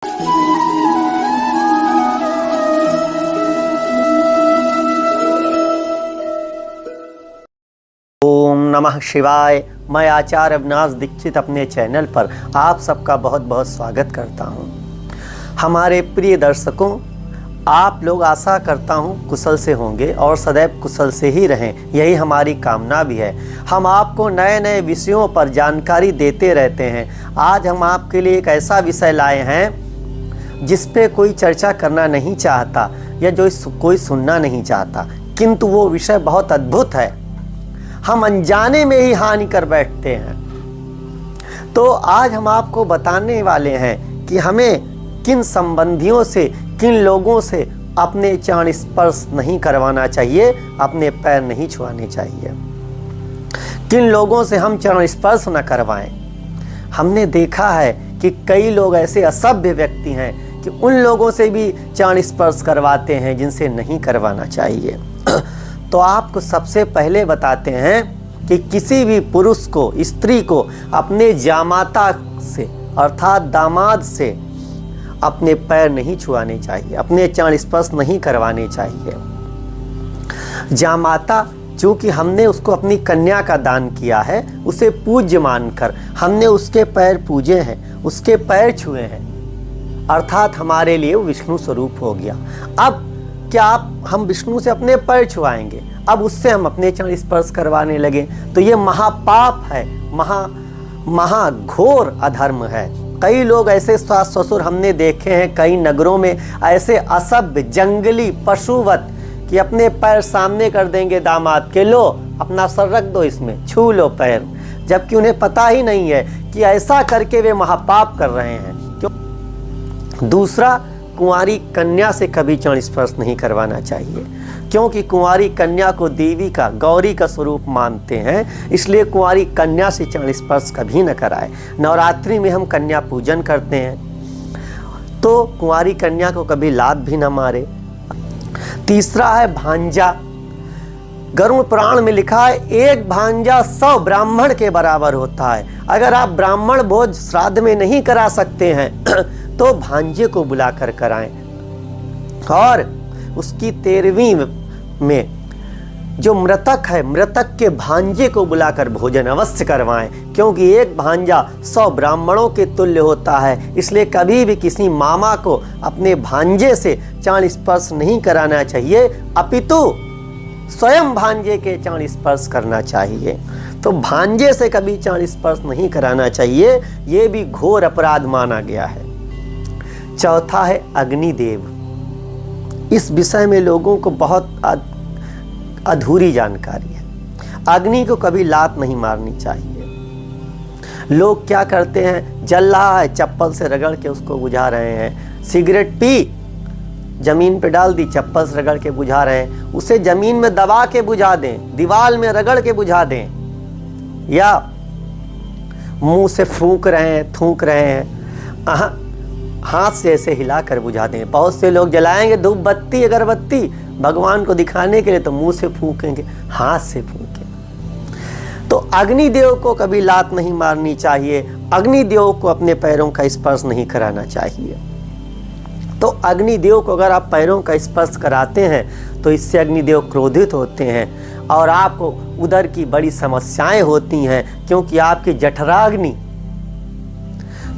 ओम नमः शिवाय। मैं आचार्य अविनाश दीक्षित अपने चैनल पर आप सबका बहुत बहुत स्वागत करता हूं। हमारे प्रिय दर्शकों, आप लोग आशा करता हूं कुशल से होंगे और सदैव कुशल से ही रहें, यही हमारी कामना भी है। हम आपको नए नए विषयों पर जानकारी देते रहते हैं। आज हम आपके लिए एक ऐसा विषय लाए हैं जिस पे कोई चर्चा करना नहीं चाहता या जो कोई सुनना नहीं चाहता, किंतु वो विषय बहुत अद्भुत है। हम अनजाने में ही हानि कर बैठते हैं। तो आज हम आपको बताने वाले हैं कि हमें किन संबंधियों से, किन लोगों से अपने चरण स्पर्श नहीं करवाना चाहिए, अपने पैर नहीं छुआने चाहिए, किन लोगों से हम चरण स्पर्श न करवाएं। हमने देखा है कि कई लोग ऐसे असभ्य व्यक्ति हैं कि उन लोगों से भी चरण स्पर्श करवाते हैं जिनसे नहीं करवाना चाहिए। तो आपको सबसे पहले बताते हैं कि किसी भी पुरुष को, स्त्री को अपने जामाता से अर्थात दामाद से अपने पैर नहीं छुआने चाहिए, अपने चरण स्पर्श नहीं करवाने चाहिए। जामाता, चूँकि हमने उसको अपनी कन्या का दान किया है, उसे पूज्य मानकर हमने उसके पैर पूजे हैं, उसके पैर छुए हैं, अर्थात हमारे लिए वो विष्णु स्वरूप हो गया। अब क्या हम विष्णु से अपने पैर छुआएंगे, अब उससे हम अपने चरण स्पर्श करवाने लगे, तो ये महापाप है, महाघोर अधर्म है। कई लोग ऐसे सास ससुर हमने देखे हैं कई नगरों में, ऐसे असभ्य जंगली पशुवत कि अपने पैर सामने कर देंगे दामाद के, लो अपना सर रख दो इसमें, छू लो पैर, जबकि उन्हें पता ही नहीं है कि ऐसा करके वे महापाप कर रहे हैं। क्यों? दूसरा, कुंवारी कन्या से कभी चरण स्पर्श नहीं करवाना चाहिए, क्योंकि कुंवारी कन्या को देवी का, गौरी का स्वरूप मानते हैं, इसलिए कुंवारी कन्या से चरण स्पर्श कभी न कराए। नवरात्रि में हम कन्या पूजन करते हैं, तो कुंवारी कन्या को कभी लात भी न मारे। तीसरा है भांजा। गरुड़ पुराण में लिखा है, एक भांजा 100 ब्राह्मण के बराबर होता है। अगर आप ब्राह्मण भोज श्राद्ध में नहीं करा सकते हैं तो भांजे को बुलाकर कराएं, और उसकी 13वीं में जो मृतक है, मृतक के भांजे को बुलाकर भोजन अवश्य करवाएं, क्योंकि एक भांजा 100 ब्राह्मणों के तुल्य होता है। इसलिए कभी भी किसी मामा को अपने भांजे से चरण स्पर्श नहीं कराना चाहिए, अपितु स्वयं भांजे के चरण स्पर्श करना चाहिए। तो भांजे से कभी चरण स्पर्श नहीं कराना चाहिए, ये भी घोर अपराध माना गया है। चौथा है अग्निदेव। इस विषय में लोगों को बहुत अधूरी जानकारी है। अग्नि को कभी लात नहीं मारनी चाहिए। लोग क्या करते हैं, जल रहा है, चप्पल से रगड़ के उसको बुझा रहे हैं। सिगरेट पी, जमीन पे डाल दी, चप्पल से रगड़ के बुझा रहे हैं। उसे जमीन में दबा के बुझा दें, दीवार में रगड़ के बुझा दें, या मुंह से फूंक रहे हैं, थूक रहे हैं, हाथ से ऐसे हिलाकर बुझा दें। बहुत से लोग जलाएंगे धूप बत्ती, अगरबत्ती भगवान को दिखाने के लिए, तो मुंह से फूकेंगे, हाथ से फूकेंगे। तो अग्निदेव को कभी लात नहीं मारनी चाहिए, अग्निदेव को अपने पैरों का स्पर्श नहीं कराना चाहिए। तो अग्निदेव को अगर आप पैरों का स्पर्श कराते हैं तो इससे अग्निदेव क्रोधित होते हैं और आपको उदर की बड़ी समस्याएं होती हैं, क्योंकि आपकी जठराग्नि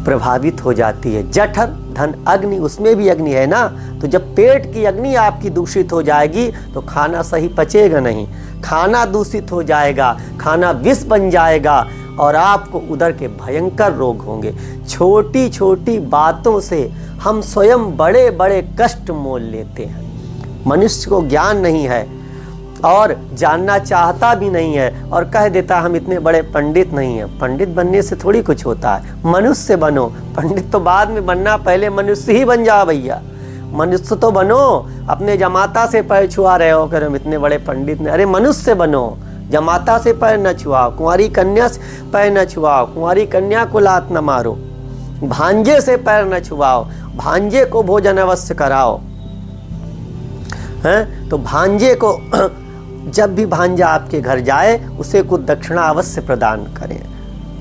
प्रभावित हो जाती है। जठर धन अग्नि, उसमें भी अग्नि है ना, तो जब पेट की अग्नि आपकी दूषित हो जाएगी तो खाना सही पचेगा नहीं, खाना दूषित हो जाएगा, खाना विष बन जाएगा और आपको उदर के भयंकर रोग होंगे। छोटी छोटी बातों से हम स्वयं बड़े बड़े कष्ट मोल लेते हैं। मनुष्य को ज्ञान नहीं है और जानना चाहता भी नहीं है, और कह देता हम इतने बड़े पंडित नहीं हैं। पंडित बनने से थोड़ी कुछ होता है, मनुष्य बनो। पंडित तो बाद में बनना, पहले मनुष्य ही बन जाओ भैया, मनुष्य तो बनो। अपने जमाता से पैर छुआ रहे हो कर हम इतने बड़े पंडित नहीं, अरे मनुष्य बनो। जमाता से पैर न छुआओ, कुंवारी कन्या से पैर न छुआओ, कुंवारी कन्या को लात न मारो, भांजे से पैर न छुआओ, भांजे को भोजन अवश्य कराओ। हैं तो भांजे को जब भी भांजा आपके घर जाए उसे कुछ दक्षिणा अवश्य प्रदान करें।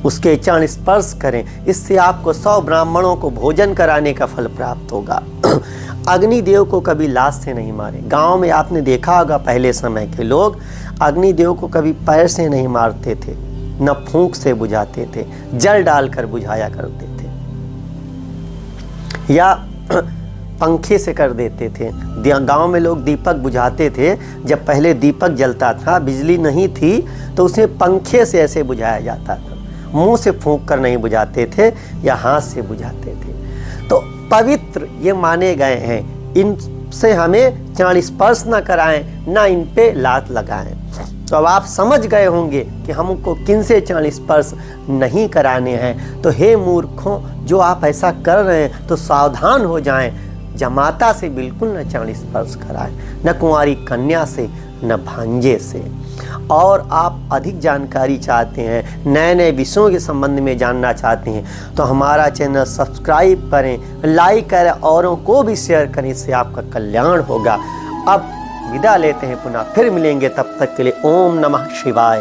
उसके चरण स्पर्श करें, इससे आपको 100 ब्राह्मणों को भोजन कराने का फल प्राप्त होगा। अग्निदेव को कभी लात से नहीं मारें। गांव में आपने देखा होगा पहले समय के लोग अग्निदेव को कभी पैर से नहीं मारते थे, न फूंक से बुझाते थे, जल डालकर बुझाया करते थे या पंखे से कर देते थे। गांव में लोग दीपक बुझाते थे, जब पहले दीपक जलता था, बिजली नहीं थी, तो उसे पंखे से ऐसे बुझाया जाता था, मुंह से फूंक कर नहीं बुझाते थे या हाथ से बुझाते थे। तो पवित्र ये माने गए हैं, इनसे हमें चरण स्पर्श न कराएं, ना इन पे लात लगाएं। तो अब आप समझ गए होंगे कि हमको किन से चरण स्पर्श नहीं कराने हैं। तो हे मूर्खों, जो आप ऐसा कर रहे हैं तो सावधान हो जाएं, जमाता से बिल्कुल न चरण स्पर्श कराएं, न कुंवारी कन्या से, न भांजे से। और आप अधिक जानकारी चाहते हैं, नए नए विषयों के संबंध में जानना चाहते हैं, तो हमारा चैनल सब्सक्राइब करें, लाइक करें, औरों को भी शेयर करें, इससे आपका कल्याण होगा। अब विदा लेते हैं, पुनः फिर मिलेंगे, तब तक के लिए ओम नमः शिवाय।